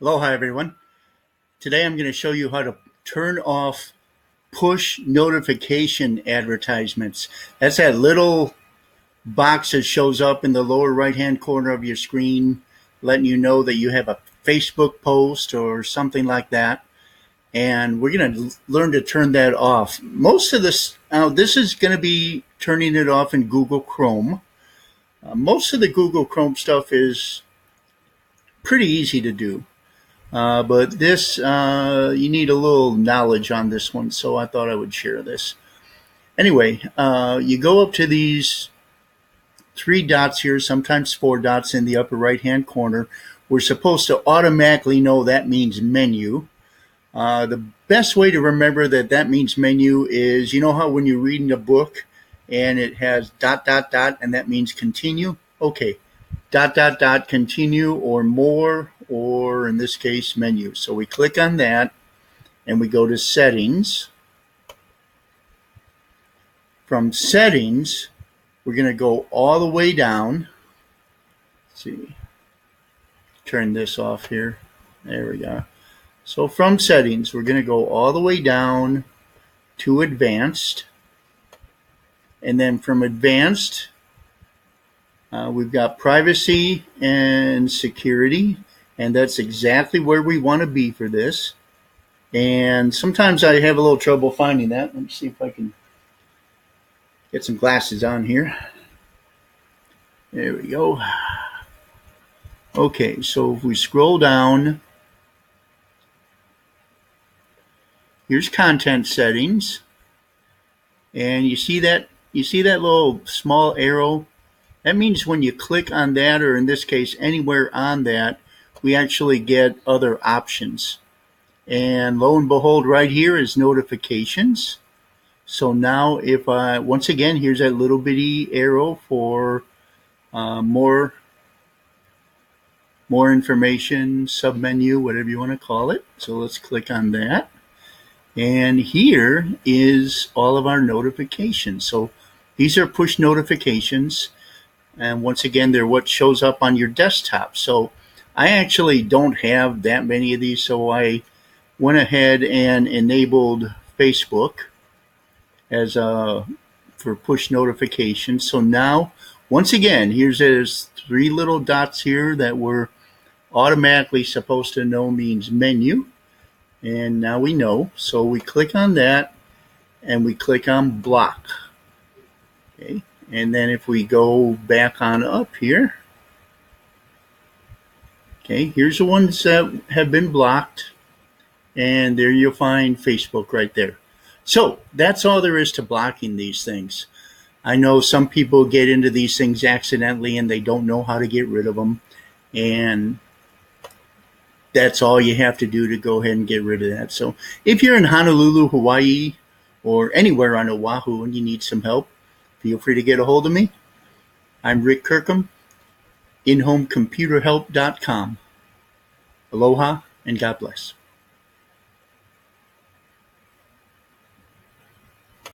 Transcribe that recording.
Aloha everyone. Today I'm going to show you how to turn off push notification advertisements. That's that little box that shows up in the lower right hand corner of your screen letting you know that you have a Facebook post or something like that. And we're going to learn to turn that off. Most of this, this is going to be turning it off in Google Chrome. Most of the Google Chrome stuff is pretty easy to do. But this, you need a little knowledge on this one, so I thought I would share this. Anyway, you go up to these three dots here, sometimes four dots in the upper right-hand corner. We're supposed to automatically know that means menu. The best way to remember that means menu is, you know how when you're reading a book and it has ... and that means continue? Okay, ... continue or more, or in this case menu. So we click on that and we go to settings. From settings we're going to go all the way down. Let's see, turn this off here. There we go. So from settings we're going to go all the way down to advanced, and then from advanced we've got privacy and security, and that's exactly where we want to be for this. And sometimes I have a little trouble finding that. Let me see if I can get some glasses on here. There we go. Okay, so if we scroll down, here's content settings, and you see that little small arrow? That means when you click on that, or in this case anywhere on that, we actually get other options. And lo and behold, right here is notifications. So now if I, once again, here's that little bitty arrow for more information, submenu, whatever you want to call it. So let's click on that. And here is all of our notifications. So these are push notifications. And once again, they're what shows up on your desktop. So I actually don't have that many of these, so I went ahead and enabled Facebook as for push notifications. So now, once again, there's three little dots here that we're automatically supposed to know means menu. And now we know. So we click on that and we click on block. Okay. And then if we go back on up here, okay, here's the ones that have been blocked, and there you'll find Facebook right there. So that's all there is to blocking these things. I know some people get into these things accidentally and they don't know how to get rid of them, and that's all you have to do to go ahead and get rid of that. So if you're in Honolulu, Hawaii, or anywhere on Oahu and you need some help, feel free to get a hold of me. I'm Rick Kirkham, inhomecomputerhelp.com. Aloha and God bless.